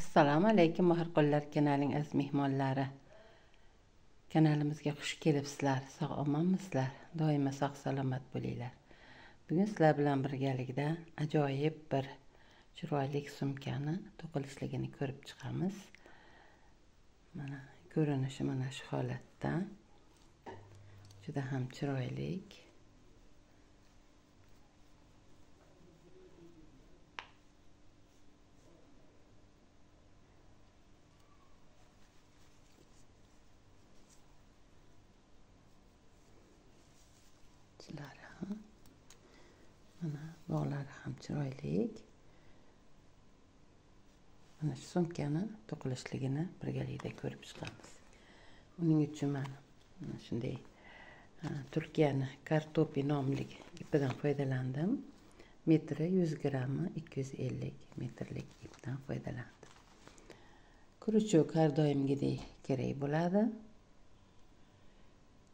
Assalomu alaykum Mahrqullar kanalining aziz mehmonlari. Kanalimizga xush kelibsizlar. Sog' omonmisizlar? Doimo sog' salomat bo'linglar. Bugun sizlar bilan birgalikda ajoyib bir chiroyli sumkani to'qilishligini ko'rib chiqamiz. Mana ko'rinishi mana shu holatda. Juda ham chiroyli. Mana bog'lari ham chiroyli. Mana shu sumkani to'qilishligini birgalikda ko'rib chiqamiz. Uning uchun mana shunday Turkiyani kartopi nomli ipidan foydalandim. Metri 100 grammi 250 metrlik ipdan foydalandim. Kuruchok har doimgidek kerak bo'ladi.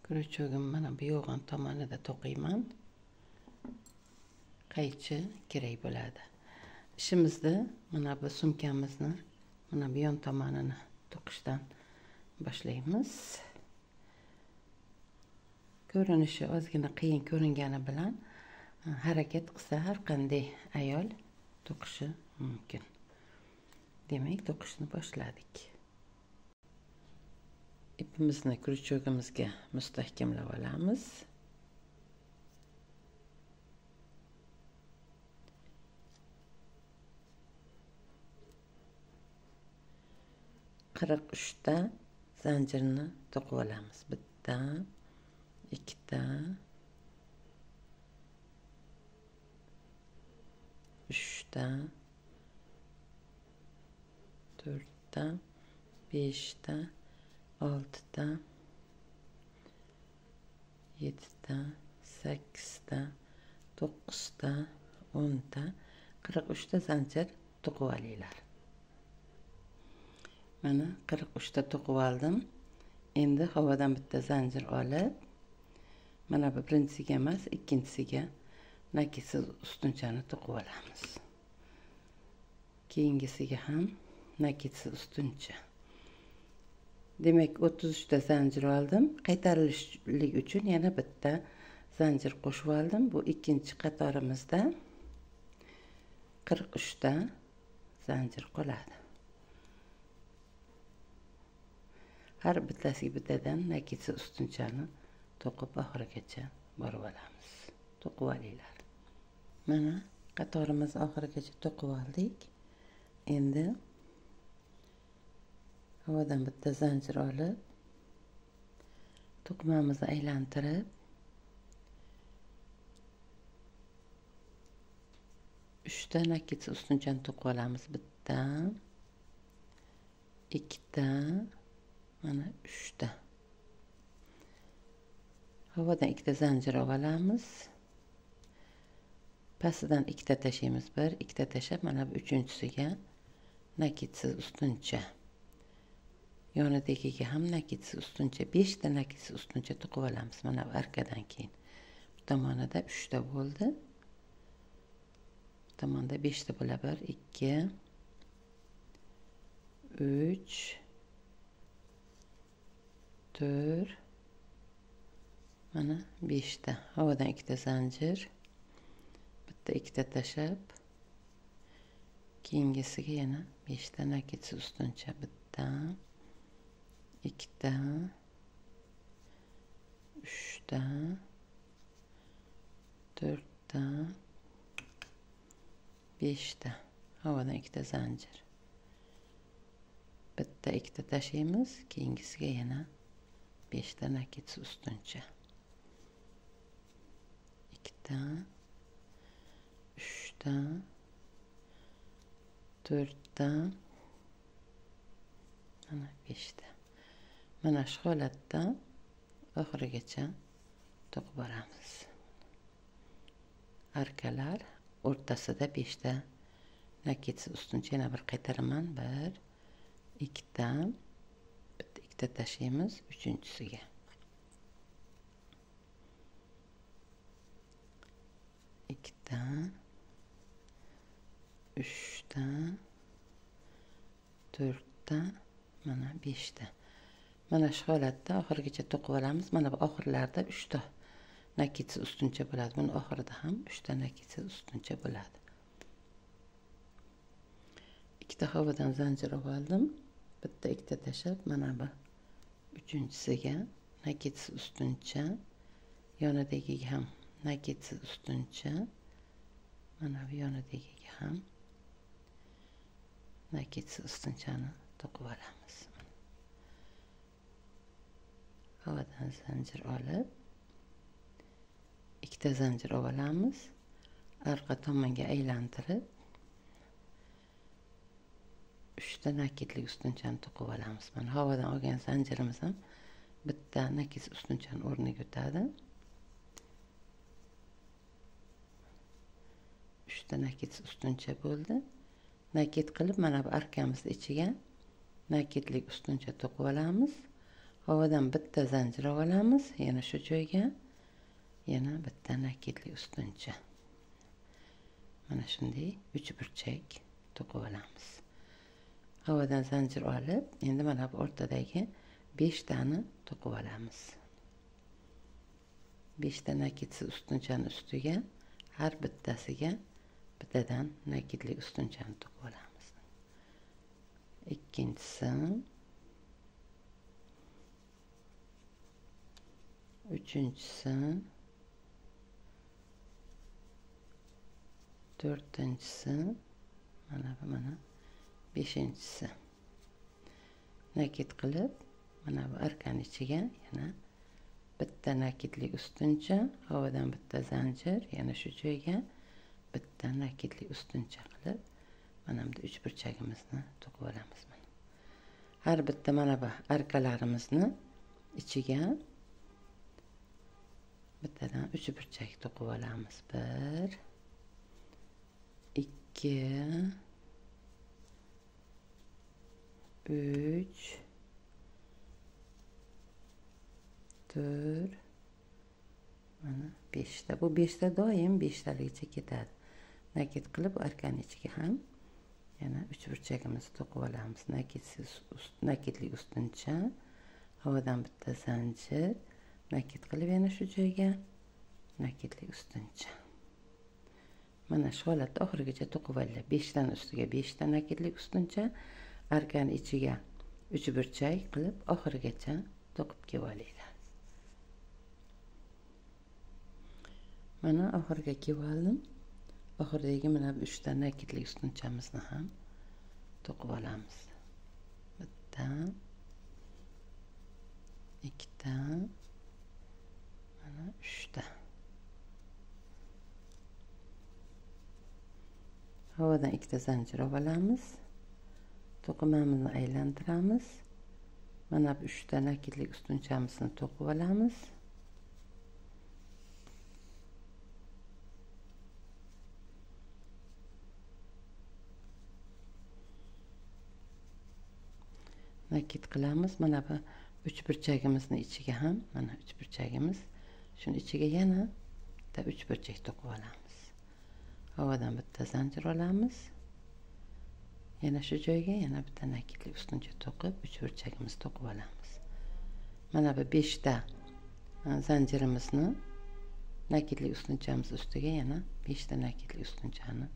Kuruchogim mana bu yo'g'on tomonida to'qiyman. Qaychi kerak bo'ladi. Ishimizda mana bu sumkamizni mana bu yon tomonini to'qishdan boshlaymiz. Ko'rinishi ozgina qiyin ko'ringani bilan harakat qilsa har qanday ayol to'qishi mumkin. Demak, to'qishni boshladik. Ipimizni kuruchogimizga mustahkamlab olamiz. Qirq 3ta zanjirni to'qib olamiz. Bitta, ikkita, uchta, to'rtta, beshta, oltita, yettita, sakkizta, to'qqizta, 10ta, 43ta zanjir to'qib olinglar. Mana 43ta to'qib oldim. Endi havodan bitta zanjir olib, mana bu birinchisiga emas, ikkinchisiga nakitsiz ustunchani to'qib olamiz. Keyingisiga ham nakitsiz ustuncha. Demak, 33ta zanjir oldim. Qaytarilishlik uchun yana bitta zanjir qo'shib oldim. Bu ikkinchi qatorimizda 43ta zanjir qoladi. Har bittasiga bittadan nakitsiz ustunchani to'qib oxirigacha borib olamiz. To'qib olinglar. Mana qatorimiz oxirigacha to'qib oldik. Endi havodan bitta zanjir olib, to'qimamizni aylantirib, uchta nakitsiz ustunchani to'qib olamiz. Bitta, ikkita, mana 3ta. Havodan ikkita zanjir olamiz. Pastidan ikkita tashlaymiz. Bir, ikkita tashlab, mana bu uchinchisiga nakitsiz ustuncha. Yonidagiga ham nakitsiz ustuncha, 5 ta nakitsiz ustuncha to'qib olamiz. Mana bu arkadan keyin. Bu tomonida 3 ta bo'ldi. Bu tomonda 5 ta bo'ladi. 1, 2, 3, 4, mana 5 ta. Havodan ikkita zanjir, bitta ikkita tashlab, keyingisiga yana 5 ta nakitsiz ustuncha. Bitta, ikkita, 3ta, 4ta, 5 ta. Havodan ikkita zanjir. Bitta ikkita tashlaymiz, keyingisiga yana 5 ta nakitsiz ustuncha. 2 ta, 3 ta, 4 ta, mana 5 ta. Mana shu holatda oxirigacha to'qib boramiz. Arkalar o'rtasida 5 ta nakitsiz ustuncha. Yana bir qaytaraman. 1, 2 ta, bitta ikkita tashlaymiz uchinchisiga. 2 ta, 3 ta, 4'ta, mana 5'ta. Mana shu holatda oxirigacha to'qib olamiz. Mana bu oxirlarda 3 ta nakitsiz ustuncha bo'ladi. Buni oxirida ham 3 ta nakitsiz ustuncha bo'ladi. Ikkita havodan zanjir oldim. Bitta ikkita tashab, mana bu uchinchisiga nakitsiz ustuncha, yonidagiga ham nakitsiz ustuncha, mana bu yonidagiga ham nakitsiz ustunchani to'qib olamiz. Havodan zanjir olib, ikkita zanjir olamiz, arqa tomonga aylantirib 3 ta nakitlik ustunchani to'qib olamiz. Mana havodan olgan zanjirimiz ham bitta nakitsiz ustunchani o'rniga o'tadi. 3 ta nakitsiz ustuncha bo'ldi. Nakit qilib, mana bu arkamizni ichiga nakitlik ustuncha to'qib olamiz. Havodan bitta zanjir olamiz, yana shu joyga yana bitta nakitlik ustuncha. Mana shunday 3 burchak to'qib olamiz. Havodan zanjir olib, endi mana bu o'rtadagi 5 tani to'qib olamiz. 5 ta nakitsiz ustunchani ustiga har bittasiga bittadan nakitlik ustunchani to'qib olamiz. Ikkinchisi, uchinchisi, to'rtinchisi, mana beshinchisi. Nakit qilib, mana bu arkani ichiga yana bitta nakitlik ustuncha, havodan bitta zanjir, yana shu joyga bitta nakitlik ustuncha qilib, mana bu 3 burchagimizni to'qib olamiz. Har bitta mana bu arkalarimizni ichiga bittadan 3 burchak to'qib olamiz. 1 2 3 4 mana 5 ta. Bu 5 ta doim 5 taligicha ketadi. Nakit qilib arkani ichiga ham yana 3 burchagimizni to'qib olamiz. Nakitlik ustuncha, havodan bitta zanjir, nakit qilib yana shu joyga nakitlik ustuncha. Mana shu holatda oxirigacha to'qib olinglar. 5 taning ustiga 5 ta nakitlik ustuncha, arkani ichiga 3 burchak qilib oxirigacha to'qib kelib olinglar. Mana oxiriga kelib oldim. Oxiridagi mana bu 3 ta nakitlik ustunchamizni ham to'qib olamiz. Bitta, ikkita, mana 3 ta. Havodan ikkita zanjir olamiz. To'qimamizni aylantiramiz. Mana bu 3 ta nakitlik ustunchamizni to'qib olamiz. Nakit qilamiz. Mana bu 3 burchagimizni ichiga ham, mana 3 burchagimiz, shuni ichiga yana bitta 3 burchak to'qib olamiz. Havodan bitta zanjir olamiz. Yana shu joyga yana bitta nakitlik ustuncha to'qib 3 burchagimizni to'qib olamiz. Mana bu 5 ta zanjirimizni nakitlik ustunchamiz ustiga yana 5 ta nakitlik ustunchani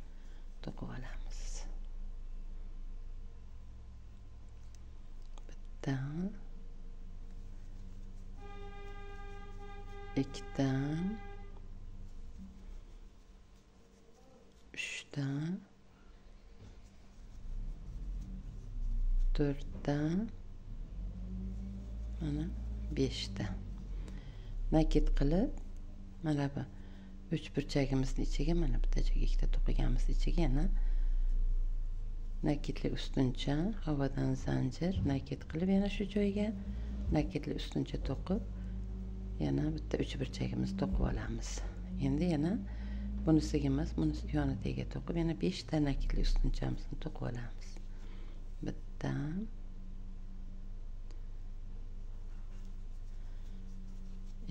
to'qib olamiz. Bitta, ikkita, 3 ta, 4 ta, mana 5 ta. Nakit qilib, mana bu 3 burchagimizni ichiga mana bitta joyga ikkita to'qiganimiz ichiga yana nakitlik ustuncha, havodan zanjir, nakit qilib yana shu joyga nakitlik ustuncha to'qib yana bitta 3 burchagimizni to'qib olamiz. Endi yana bunisiga emas, bunisi yonidagiga to'qib yana 5 ta nakitlik ustunchamizni to'qib olamiz. Bitta,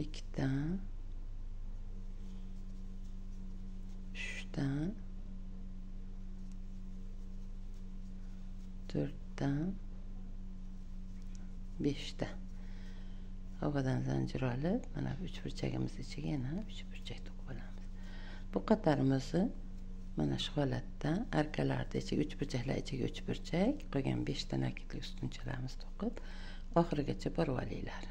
ikkita, 3 ta, 4 6 5 havadan zanjir olib mana bu uchburchagimiz ichiga yana uchburchak to'qib olamiz. Bu qatorimizni mana shu holatda arkalarda ichiga uchburchaklar ichiga uchburchak qolgan 5 ta nakitli ustunchalarimiz to'qib oxirigacha borib olinglar.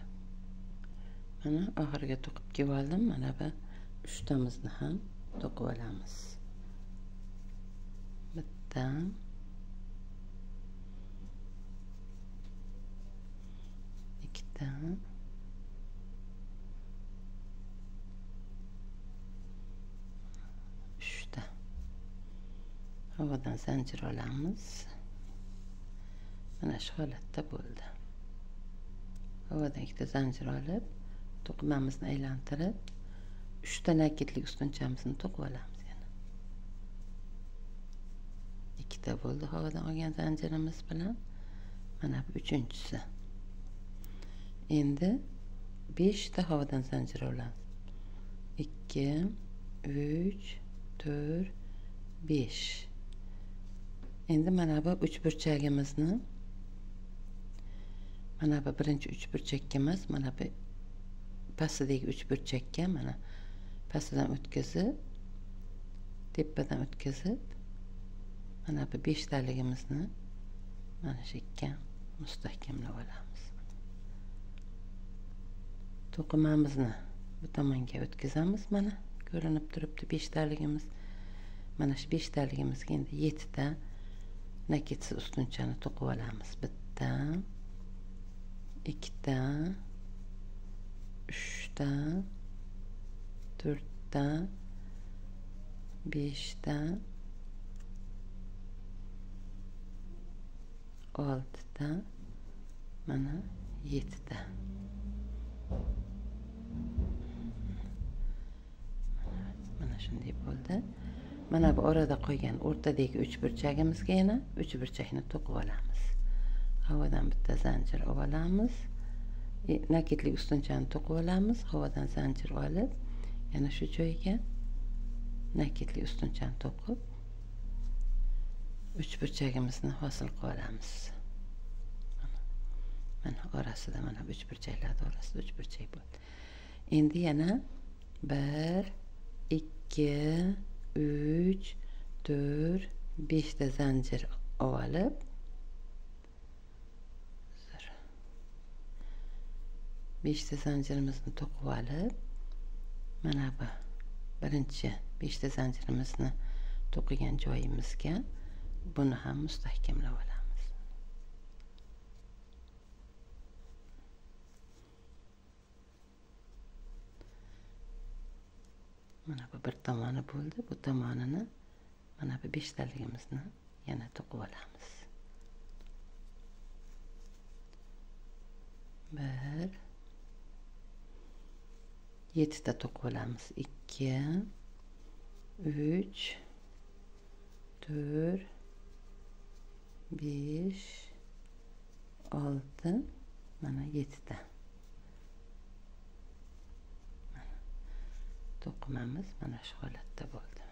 Mana oxiriga to'qib kelib oldim. Mana bu 3 tamizni ham to'qib olamiz. Bitta, ikkita, uchta. Havadan zanjir olamiz. Mana shu holatda bo'ldi. Havadan ikkita zanjir olib, to'qimamizni aylantirib, 3 ta nakitlik ustunchamizni to'qib olamiz yana. 2 ta bo'ldi havadan olgan zanjirimiz bilan. Mana bu 3-inchisi. Endi 5 ta havadan zanjir olamiz. 2, 3, 4, 5. Endi mana bu uchburchagimizni mana bu birinchi uchburchakka emas, mana bu pastidagi uchburchakka mana pastidan o'tkazib, tepadan o'tkazib, mana bu 5 taligimizni mana shu yerga mustahkamlab olamiz. To'qimamizni bu tomonga o'tkazamiz. Mana ko'rinib turibdi 5 taligimiz. Mana shu 5 taligimizga endi 7 ta nakitsiz ustunchani to'qib olamiz. Bitta, ikkita, 3 ta, 4 ta, 5 ta, 6 ta, mana 7 ta. Mana shunday bo'ldi. Mana bu orada qolgan o'rtadagi uchburchagimizga yana uchburchakni to'qib olamiz. Havadan bitta zanjir olamiz. Nakitlik ustunchani to'qib olamiz. Havadan zanjir olib, yana shu joyga nakitlik ustunchani to'qib uchburchagimizni hosil qilib olamiz. Mana orasida mana uchburchaklar orasida uchburchak bo'ldi. Endi yana 1, 2, 3, 4, 5 ta zanjir olib, 5 ta zanjirimizni to'qib olib, mana bu birinchi 5 ta zanjirimizni to'qigan joyimizga buni ham mustahkamlab olamiz. Mana bu bir tomoni bo'ldi. Bu tomonini mana bu 5 taligimizni yana to'qib olamiz. 1, 7 ta to'qib olamiz. 2, 3, 4, 5, 6, mana 7 ta. To'qimamiz mana shu holatda bo'ldi.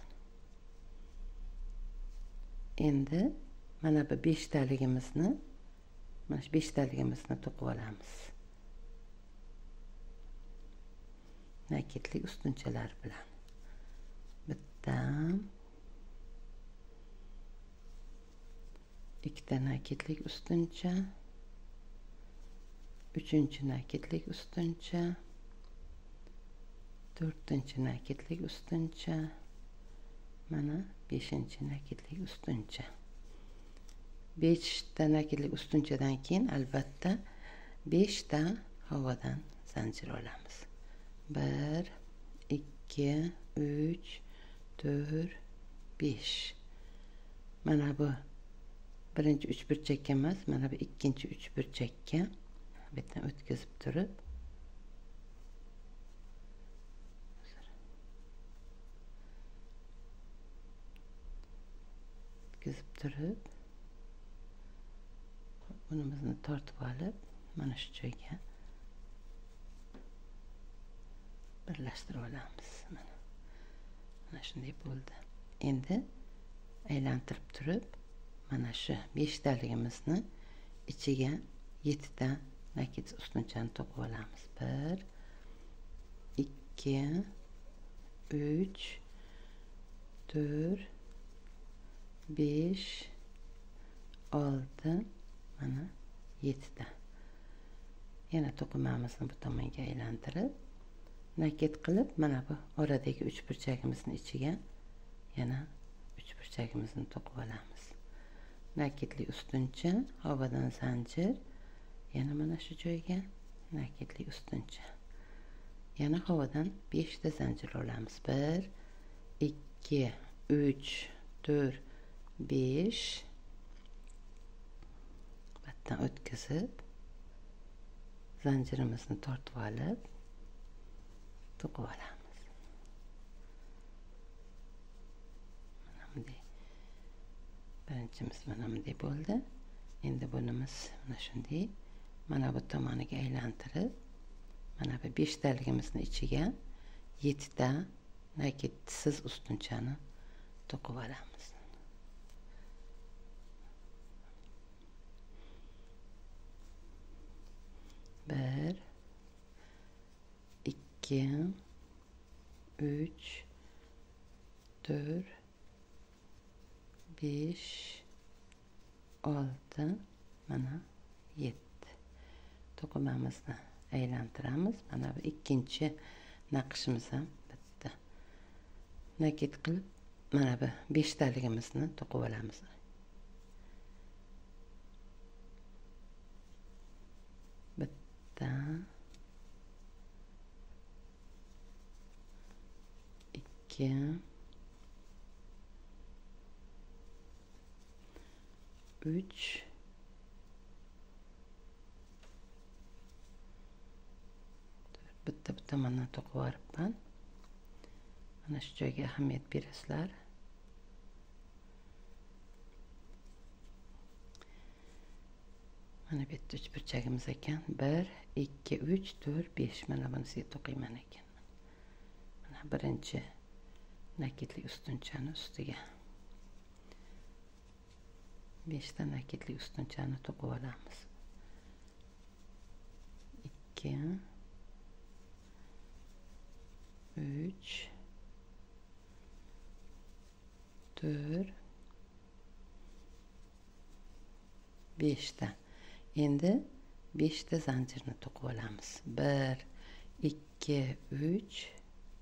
Endi mana bu 5 taligimizni mana shu 5 taligimizni to'qib olamiz. Nakitlik ustunchalar bilan. Bitta, ikkita nakitlik ustuncha, 3-chi nakitlik ustuncha, 4-chi nakitlik ustuncha, mana 5-chi nakitlik ustuncha. 5 ta nakitlik ustunchadan keyin albatta 5 ta havadan zanjir olamiz. 1, 2, 3, 4, 5. Mana bu birinchi uchburchakka emas, mana bu ikkinchi uchburchakka bu yerdan o'tkazib turib, bunimizni tortib olib, mana shu joyga birlashtirib olamiz. Mana shunday bo'ldi. Endi aylantirib turib, mana shu 5 taligimizni ichiga 7 ta nakit ustunchani to'qib olamiz. 1 2 3 4 5 6 mana 7 ta. Yana to'qimamizni bu tomonga aylantirib, nakit qilib, mana bu oradagi uchburchagimizning ichiga yana uchburchagimizni to'qib olamiz. Nakitli ustuncha, havodan zanjir, yana mana shu joyga nakitli ustuncha. Yana havodan 5 ta zanjir olamiz. 1 2 3 4 5 battan o'tkazib, zanjirimizni tortib olib, to'qib olamiz. Mana bunday. Birinchimiz mana bunday bo'ldi. Endi bunimiz mana shunday. Mana bu tomoniga aylantirib, mana bu 5 taligimizning ichiga 7 ta nakitsiz ustunchani to'qib olamiz. Bir, 2 3 4 5 6 mana 7. To'qimamizni aylantiramiz. Mana bu ikkinchi naqshimiz ham bitta. Nakit qilib, mana bu 5 taligimizni to'qib olamiz. Bitta 2 3 bitta tomondan to'qib olibman. Mana shu joyga ahamiyat berasizlar. Mana bu yerda uchburchagimiz ekan. 1 2 3 4 5 mana bunisiga to'qiyman ekan. Mana birinchi nakitli ustunchani ustiga 5 ta nakitli ustunchani to'qib olamiz. 2 3 4 5 ta. Endi 5 ta zanjirni to'qib olamiz. 1 2 3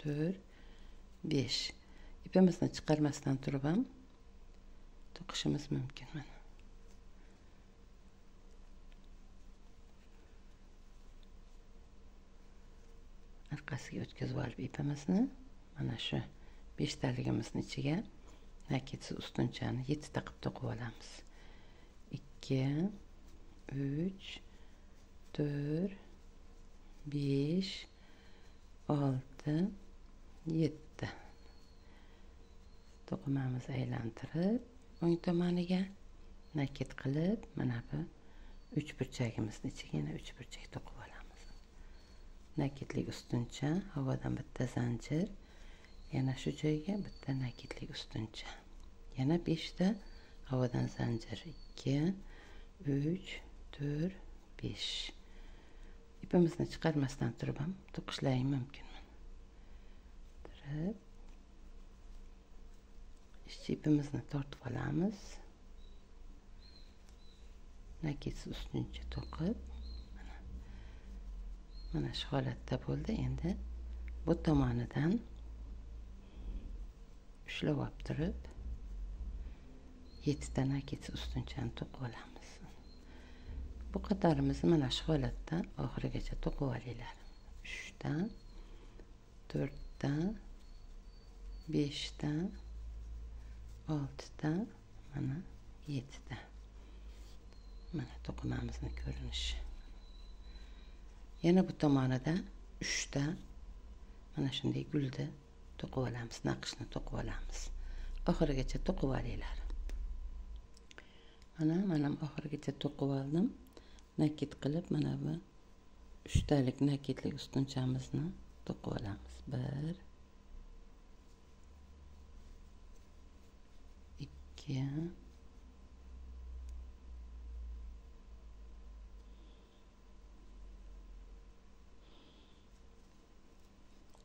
4 5. İpimizni chiqarmasdan turib ham to'qishimiz mumkin. Mana orqasiga o'tkazib olib ipimizni mana shu 5 taligimizning ichiga nakitsiz ustunchani 7 ta qilib to'qib olamiz. 2 3 4 5 6 7. To'qimamizni aylantirib, o'ng tomoniga nakit qilib, mana bu uchburchagimizning ichiga yana uchburchak to'qib olamiz. Nakitli ustuncha, havodan bitta zanjir, yana shu joyga bitta nakitli ustuncha. Yana 5 ta havodan zanjir. 2 3 4 5. İpimizni chiqarmasdan turib ham to'qishlaring mumkin. İşçi ipimizni tortib olamiz. Nakitsiz ustuncha to'qib, mana shu holatda bo'ldi. Endi bu tomonidan ushlab olib turib 7 ta nakitsiz ustunchani to'qib olamiz. Bu qatorimizni mana shu holatda oxirigacha to'qib olinglar. 3 ta, 4 ta, 5 ta, 6 ta, mana 7 ta. Mana to'qimamizning ko'rinishi. Yana bu tomonida 3 ta mana shunday gulni to'qib olamiz, naqshni to'qib olamiz. Oxirigacha to'qib olinglar. Mana oxirigacha to'qib oldim. Nakit qilib, mana bu 3 talik nakitli ustunchamizni to'qib olamiz. 1 2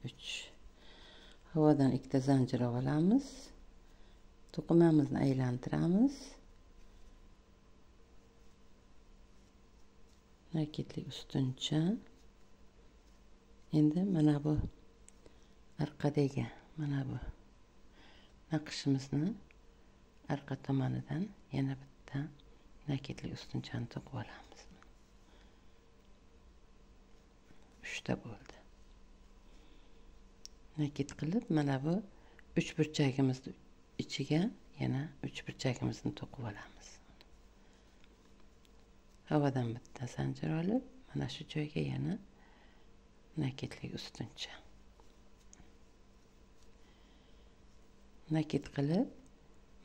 3. Havadan ikkita zanjir olamiz. To'qimamizni aylantiramiz. Nakitlik ustuncha. Endi mana bu orqadagi mana bu naqshimizni arqa tomonidan yana bitta nakitlik ustunchani to'qib olamiz. 3 ta bo'ldi. Nakit qilib mana bu 3 burchagimizni ichiga yana 3 burchagimizni to'qib olamiz. Havadan bitta zanjir olib, mana shu joyga yana nakitlik ustuncha. Nakit qilib,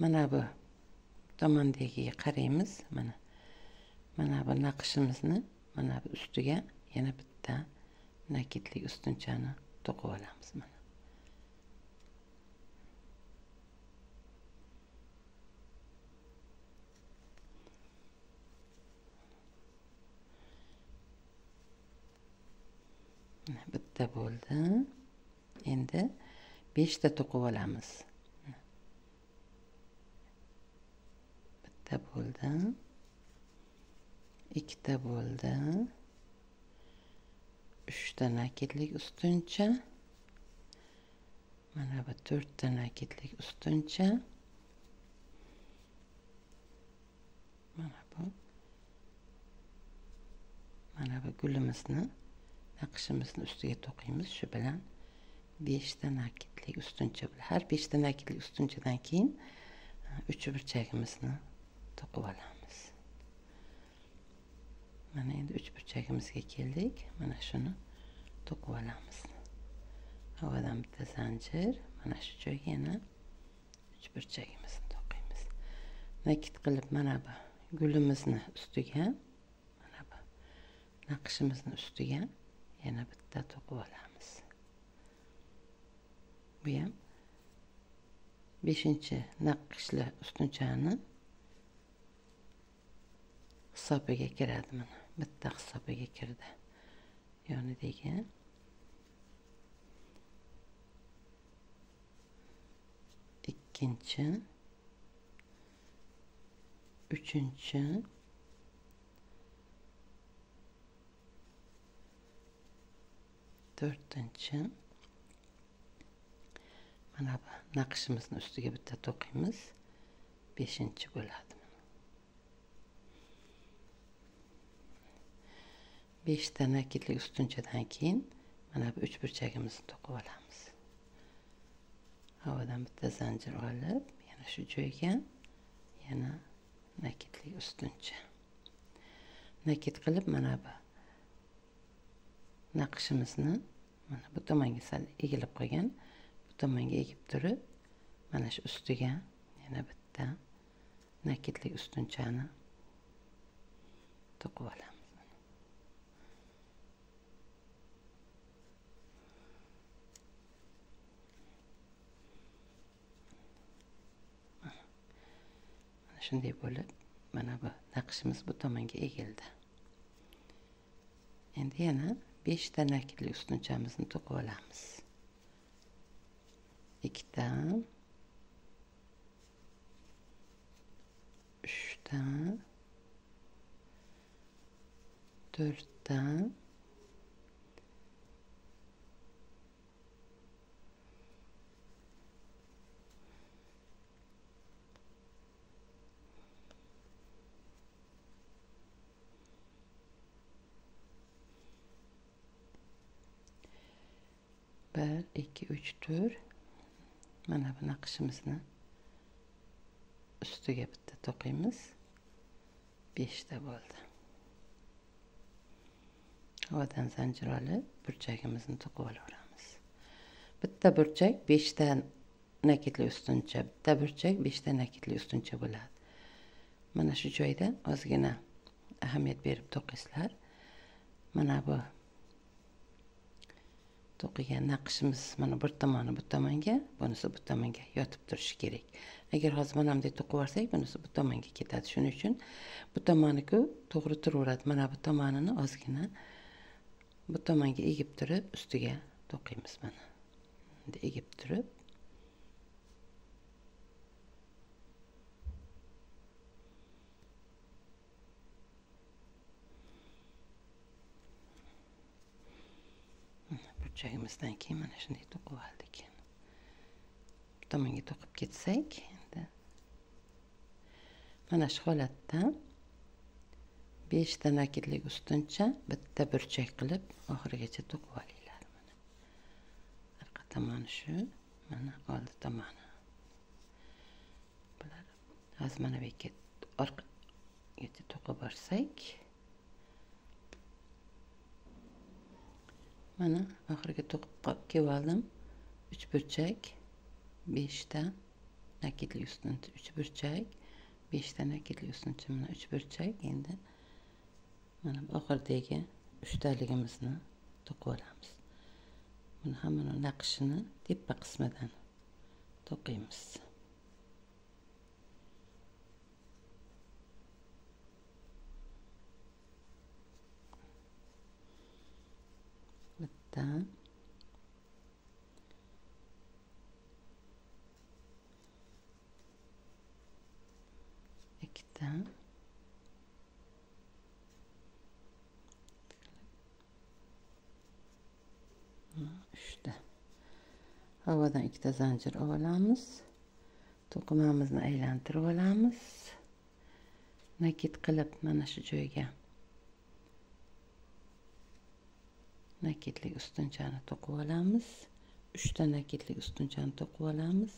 mana bu tomondagiga qaraymiz. Mana bu naqshimizni mana bu ustiga yana bitta nakitlik ustunchani to'qib olamiz. Bitta bo'ldi. Endi 5 ta to'qib olamiz. Bitta bo'ldi. 2 ta bo'ldi. 3 ta nakitlik ustuncha. Mana bu 4 ta nakitlik ustuncha. Mana bu gulimizni naqshimizni ustiga to'qiymiz. Shu bilan 5 ta nakitlik ustuncha bo'ladi. Har 5 ta nakitlik ustunchadan keyin 3 burchagimizni to'qib olamiz. Mana endi 3 burchagimizga keldik. Mana shuni to'qib olamiz. Havadan bitta zanjir, mana shu joyga yana 3 burchagimizni to'qiymiz. Nakit qilib mana bu gulimizni ustiga, mana bu naqshimizni ustiga yana bitta to'qib olamiz. Bu ham 5-naqshli ustunchani hisobiga kiradi. Mana bitta hisobiga kirdi. Yonidagi ikkinchi, uchinchi, to'rtinchi, mana bu naqshimizni ustiga bitta to'qiymiz. 5-chi bo'ladi. 5 ta nakitlik ustunchadan keyin mana bu 3 burchagimizni to'qib olamiz. Havadan bitta zanjir olib, yana shu joyga yana nakitlik ustuncha. Nakit qilib mana bu naqshimizni mana bu tomonga sal egilib qolgan, bu tomonga egib turib, mana shu ustiga yana bitta nakitlik ustunchani to'qib olamiz. Shunday bo'lib, mana bu naqshimiz bu tomonga egildi. Endi yana 5 ta nakitlik ustunchamizni to'qib olamiz. 2 ta, 3 ta, 4 ta, 1, 2, 3, 4. Mana bu naqshimizni ustiga bitta to'qiymiz. 5 ta bo'ldi. Havadan zanjir olib, burchagimizni to'qib olaveramiz. Bitta burchak 5 ta nakitli ustuncha, bitta burchak 5 ta nakitli ustuncha bo'ladi. Mana shu joyda ozgina ahamiyat berib to'qiysizlar. Mana bu to'qigan naqshimiz mana bir tomoni bu tomonga, bunisi bu tomonga yotib turishi kerak. Agar hozir mana bunday to'qib olsak, bunisi bu tomonga ketadi. Shuning uchun bu tomoniku to'g'ri turaveradi. Mana bu tomonini ozgina bu tomonga egib turib, ustiga to'qiymiz mana. Endi egib turib burchagimizdan keyin mana shunday to'qib oldik. Bu tomonga to'qib ketsak, endi mana shu holatda 5 ta nakidlik ustuncha bitta burchak qilib oxirigacha to'qib olinglar. Mana orqa tomoni shu, mana oldi tomoni. Bular hozir mana bu yerga orqaga to'qib borsak, mana oxiriga to'qib kelib oldim. 3 burchak, 5 ta nakidlik ustuncha, 3 burchak, 5 ta nakidlik ustuncha, mana 3 burchak. Endi mana bu oxirdagi 3 taligimizni to'qib olamiz. Buni hamma naqshini tepa qismidan to'qiymiz. Bitta, ikkita, uchta. Havodan ikkita zanjir olamiz. To'qimamizni aylantirib olamiz. Nakid qilib mana shu joyga nakidlik ustunchani to'qib olamiz. 3 ta nakidlik ustunchani to'qib olamiz.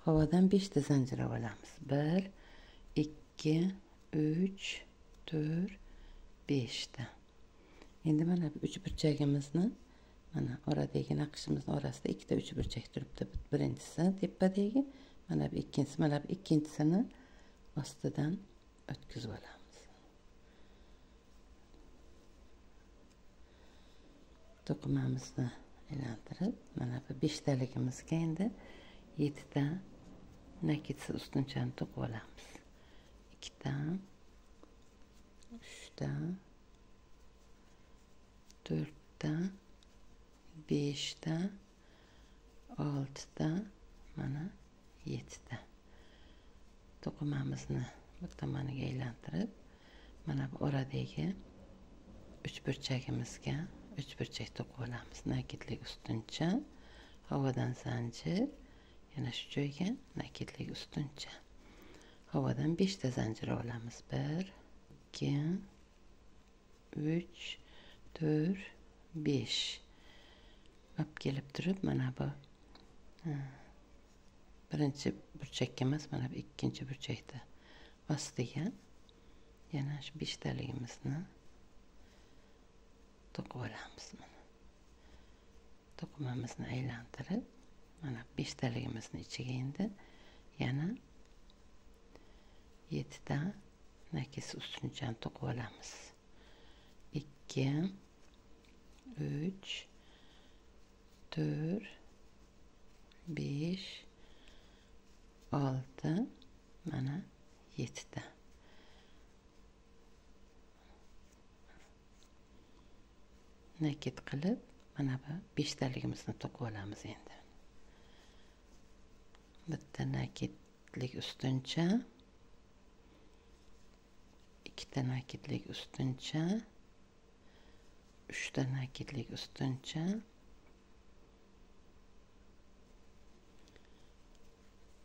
Havodan 5 ta zanjir olamiz. 1, 2, 3, 4, 5 ta. Endi mana bu 3 burchagimizni mana oradagi naqshimizni orasida 2 ta 3 burchak turibdi. Birinchisi tepadagi, mana bu ikkinchisi, mana bu ikkinchisini ostidan o'tkazib olamiz. To'qimamizni aylantirib, mana bu 5 taligimizga endi 7 ta nakidsiz ustunchani to'qib olamiz. 2 ta, 3 ta, 4 ta, 5 ta, 6 ta, mana 7 ta. To'qimamizni bir tomoniga aylantirib, mana bu oradagi 3 burchagimizga 3 burchak to'qib olamiz. Nakidlik ustuncha, havodan zanjir, yana shu joyga nakidlik ustuncha. Havodan 5 ta zanjir olamiz. 1, 2, 3, 4, 5. Olib kelib turib, mana bu birinchi burchakka emas, mana bu ikkinchi burchakda ostiga yana shu 5 taligimizni to'qib olamiz. To'qimamizni aylantirib, mana 5 taligimizni ichiga endi yana 7 ta nakis ustunchani to'qib olamiz. 2, 3, 4, 5, 6, mana 7 ta. Nakid qilib, mana bu 5 taligimizni to'qib olamiz endi. Bitta nakidlik ustuncha, 2 ta nakidlik ustuncha, 3 ta nakidlik ustuncha,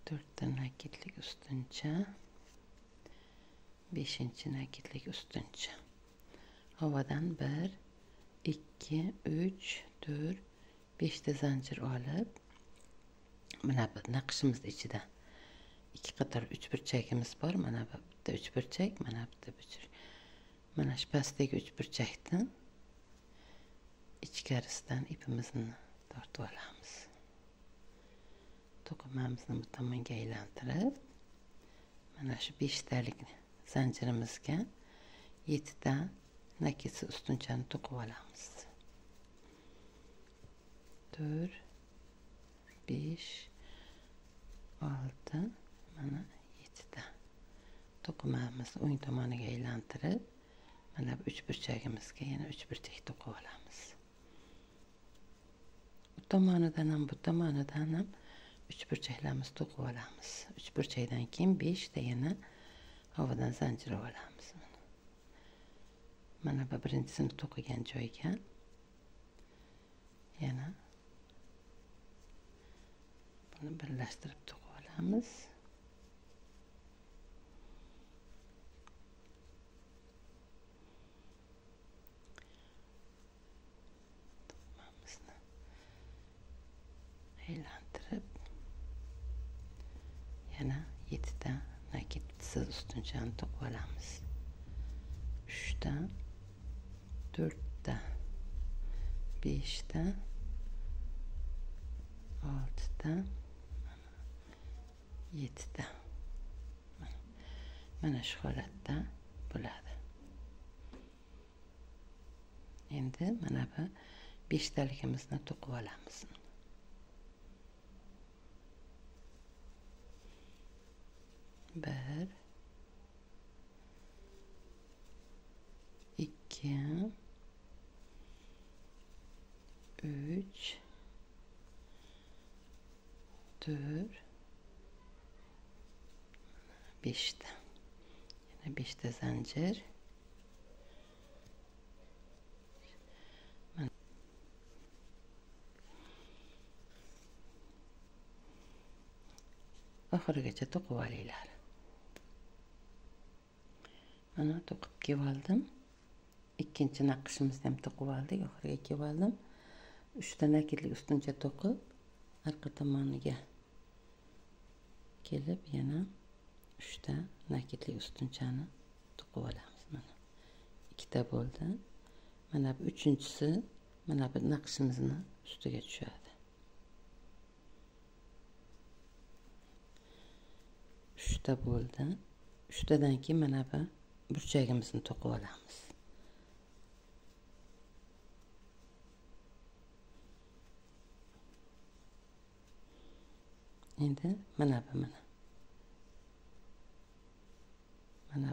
4 ta nakidlik ustuncha, 5-chi nakidlik ustuncha. Havodan 1, 2, 3, 4, 5 ta zanjir olib, mana bu naqshimizni ichida 2 qator 3 burchagimiz bor. Mana bu bitta 3 burchak, mana bitta burchak. Mana shu pastdagi 3 burchakdan ichkarisidan ipimizni tortib olamiz. To'qimamizni bu tomonga aylantirib, mana shu 5 talik zanjirimizga 7 ta nakisi ustunchani to'qib olamiz. 4, 5, 6, mana 7 ta to'qimamiz o'ng tomoniga aylantirib, mana bu uchburchagimizga yana uchburchak to'qib olamiz. Bu tomonidan ham, bu tomonidan ham uchburchaklarimizni to'qib olamiz. Uchburchakdan keyin 5 ta yana havodan zanjir olamiz. Mana bu birinchisini to'qigan joyga yana buni birlashtirib to'qib olamiz. To'qimamizni aylantirib yana 7 ta nakitsiz ustunchani to'qib olamiz. 3 ta, 4 ta, 5 ta, 6 ta, 7 ta. Mana shu holatda bo'ladi. Endi mana bu 5 taligimizni to'qib olamiz. 1 2 3 4 5 ta. Yana 5 ta zanjir. Oxirigacha to'qib olinglar. Mana to'qib kelib oldim. Ikkinchi naqshimizni ham to'qib oldik. Oxiriga kelib oldim. 3 ta nakitlik ustuncha to'qib, arqa tomoniga kelib yana 3 ta nakitlik ustunchani to'qib olamiz. Mana 2 ta bo'ldi. Mana bu uchinchisi mana bu naqshimizni ustiga tushadi. 3 ta bo'ldi. 3 tadan keyin mana bu burchagimizni to'qib olamiz. Endi mana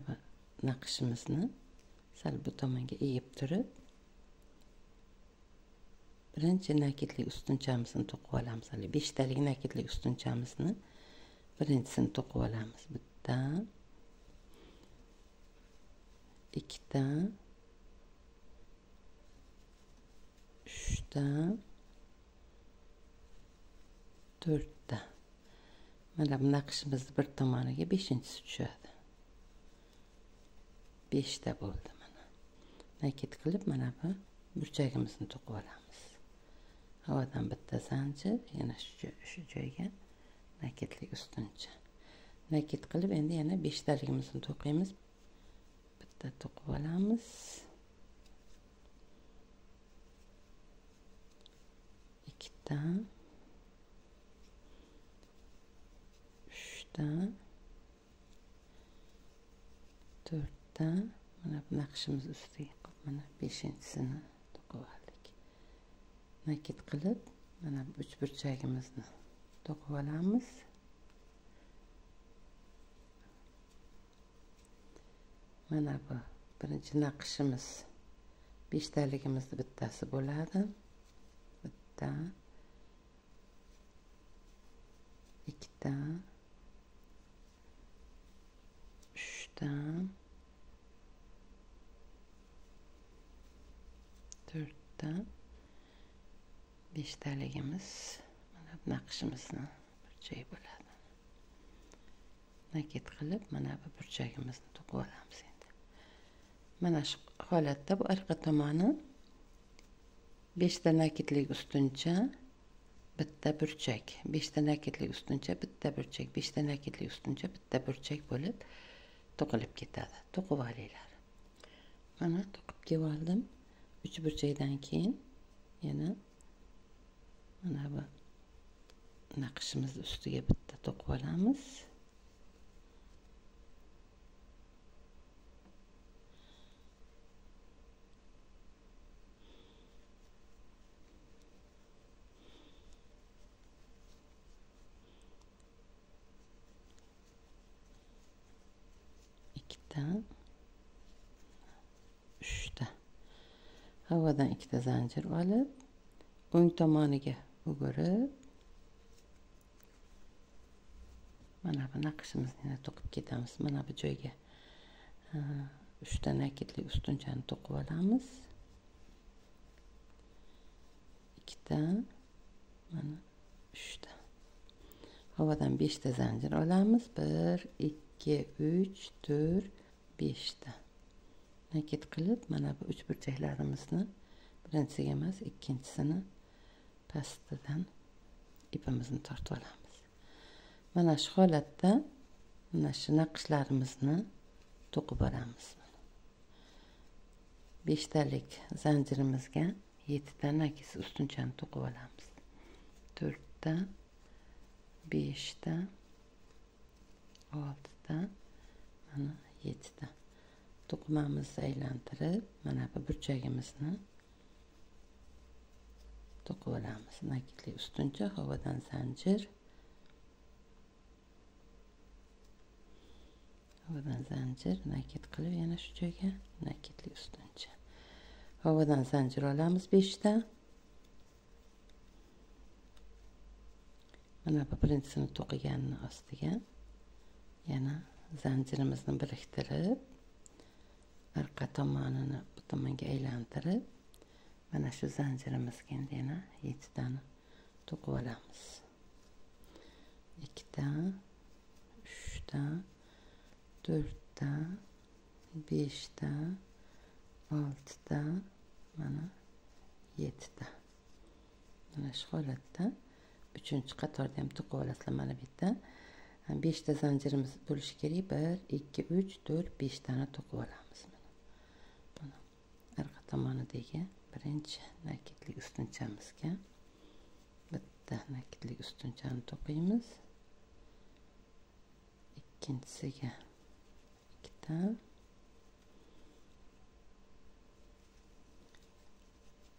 bu naqshimizni sal bu tomonga egib turib, birinchi nakitlik ustunchamizni to'qib olamiz. 5 talik nakitlik ustunchamizni birinchisini to'qib olamiz. Bitta, 2 ta, 3 ta, 4 ta. Mana bu naqshimizni bir tomoniga 5-inchisi tushadi. 5 ta bo'ldi mana. Nakit qilib mana bu burchagimizni to'qib olamiz. Havodan bitta zanjir, yana shu joyga nakitlik ustuncha. Nakit qilib endi yana 5 taligimizni to'qiymiz. Bitta to'qib olamiz. 2 ta, 3 ta, 4 ta. Mana bu naqshimiz ustiga mana 5-inchisini to'qib oldik. Nakit qilib mana bu uchburchagimizni to'qib olamiz. Mana bu birinchi naqshimiz 5 taligimizni bittasi bo'ladi. Bitta, 2 ta, 3 ta, 4 ta, 5 taligimiz mana bu naqshimizni burchagi bo'ladi. Nakit qilib mana bu burchagimizni to'qib olamiz endi. Mana shu holatda bu arqa tomoni 5 ta nakitlik ustuncha, bitta burchak, 5 ta nakitlik ustuncha, bitta burchak, 5 ta nakitlik ustuncha, bitta burchak bo'lib to'qilib ketadi. To'qib olinglar. Mana to'qib kelib oldim. 3 burchakdan keyin yana mana bu naqshimiz ustiga bitta to'qib olamiz. ikkita, uchta. Havadan ikkita zanjir olib, o'ng tomoniga o'girib, mana bu naqshimizni to'qib ketamiz. Mana bu joyga 3 ta nakitli ustunchani to'qib olamiz. 2 ta, mana 3 ta. Havadan 5 ta zanjir olamiz. 1, 2, 3, 4, 5 ta. Nakit qilib, mana bu uch burchaklarimizni birinchisiga emas, ikkinchisini pastidan ipimizni tortib olamiz. Mana shu holatda mana shu naqshlarimizni to'qib olamiz. 5 talik zanjirimizga 7 ta nakis ustunchani to'qib olamiz. 4 ta, 5 ta, 6 ta, mana 7 ta. To'qimamizni aylantirib, mana bu burchagimizni to'qib olamiz. Nakitli ustuncha, havodan zanjir. Havodan zanjir, nakit qilib yana shu joyga nakitli ustuncha. Havodan zanjir olamiz 5 ta. Mana bu birinchisini to'qiganning ostiga yana zanjirimizni biriktirib, arqa tomonini bu tomonga aylantirib, mana shu zanjirimizga endi yana 7 tani to'qib olamiz. 2 ta, 3 ta, 4 ta, 5 ta, 6 ta, mana 7 ta. Mana shu holatda 3-qatorda ham to'qib olasizlar. Mana bu yerda 5 ta zanjirimiz bo'lishi kerak. 1, 2, 3, 4, 5 tani to'qib olamiz. Mana arqa tomonidagi birinchi nakitli ustunchamizga bitta nakitli ustunchani to'qiymiz. Ikkinchisiga 2 ta,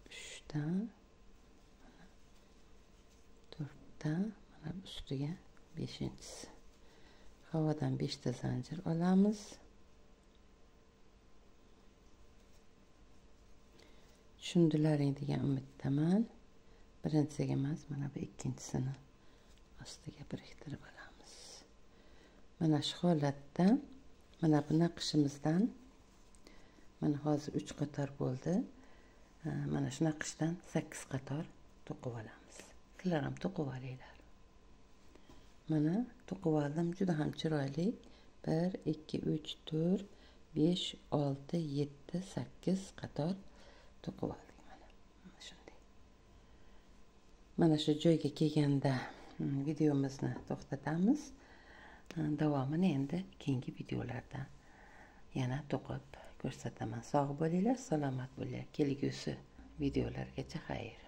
3 ta, 4 ta, mana ustiga 5-inchisi. Havodan 5 ta zanjir olamiz. Tushundilaring degan umiddaman. Birinchisiga emas, mana bu ikkinchisini ostiga biriktirib olamiz. Mana shu holatda mana bu naqshimizdan mana hozir 3 qator bo'ldi. Mana shu naqshdan 8 qator to'qib olamiz. Sizlar ham to'qib olinglar. Mana to'qib oldim, juda ham chiroyli. 1, 2, 3, 4, 5, 6, 7, 8 qator to'qib oldik. Mana shunday. Mana shu joyga kelganda videomizni to'xtatamiz. Davomini endi keyingi videolarda yana to'qib ko'rsataman. Sog' bo'linglar, salomat bo'linglar. Kelgusi videolargacha xayr.